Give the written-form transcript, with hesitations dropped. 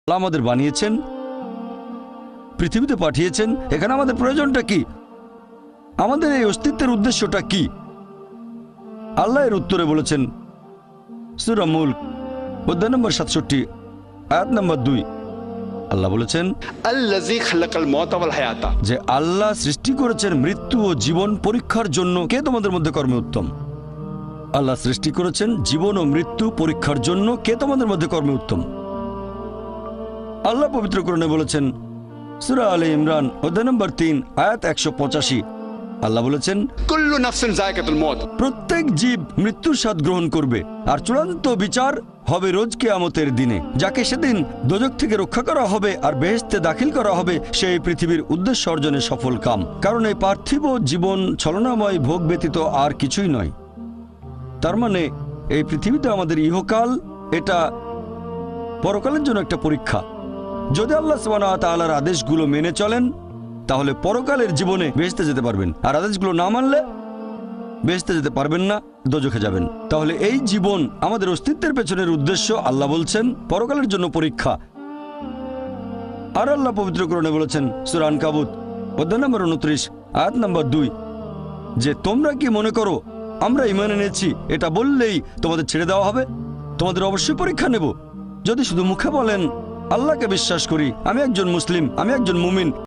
আল্লাহ আমাদের বানিয়েছেন, পৃথিবীতে পাঠিয়েছেন, এখানে আমাদের প্রয়োজনটা কি? আমাদের এই অস্তিত্বের উদ্দেশ্যটা কি? আল্লাহ এর উত্তরে বলেছেন সূরা মুলক অধ্যায় নম্বর 67 আয়াত নম্বর 2। আল্লাহ বলেছেন আল্লাযী খালাকাল মাউতা ওয়াল হায়াতা, যে আল্লাহ সৃষ্টি করেছেন মৃত্যু ও জীবন পরীক্ষার জন্য। কে তোমাদের মধ্যে কর্মে উত্তম? আল্লাহ সৃষ্টি করেছেন জীবন ও মৃত্যু পরীক্ষার জন্য। কে তোমাদের মধ্যে কর্মে উত্তম? আল্লাহ পবিত্র কোরআনে বলেছেন সূরা আলে ইমরান অধ্যায় নম্বর 3 আয়াত 185। আল্লাহ বলেছেন কুল্লু নাফসিন যায়কাতুল মউত, প্রত্যেক জীব মৃত্যুর স্বাদ গ্রহণ করবে, আর চূড়ান্ত বিচার হবে রোজ কিয়ামতের দিনে। যাকে সেদিন দোজখ থেকে রক্ষা করা হবে আর বেহেশতে দাখিল করা হবে, সেই পৃথিবীর উদ্দেশ্য অর্জনে সফল কাম। কারণ এই পার্থিব জীবন ছলনাময় ভোগ ব্যতীত আর কিছুই নয়। তার মানে এই পৃথিবীতে আমাদের ইহকাল, এটা পরকালের জন্য একটা পরীক্ষা। যদি আল্লাহ সুবহানাহু ওয়া তাআলার আদেশগুলো মেনে চলেন তাহলে পরকালের জীবনে বেহেশতে যেতে পারবেন, আর আদেশগুলো না মানলে বেহেশতে যেতে পারবেন না, দোজখে যাবেন। তাহলে এই জীবন আমাদের অস্তিত্বের পেছনের উদ্দেশ্য। আল্লাহ বলছেন পরকালের জন্য পরীক্ষা। আর আল্লাহ পবিত্র কোরআনে বলেছেন সূরা আনকাবুত অধ্যায় নম্বর 29 আয়াত নম্বর 2 যে তোমরা কি মনে করো আমরা ঈমান এনেছি এটা বললেই তোমাদের ছেড়ে দেওয়া হবে? তোমাদের অবশ্যই পরীক্ষা নেব। যদি শুধু মুখে বলেন আল্লাহকে বিশ্বাস করি, আমি একজন মুসলিম, আমি একজন মুমিন,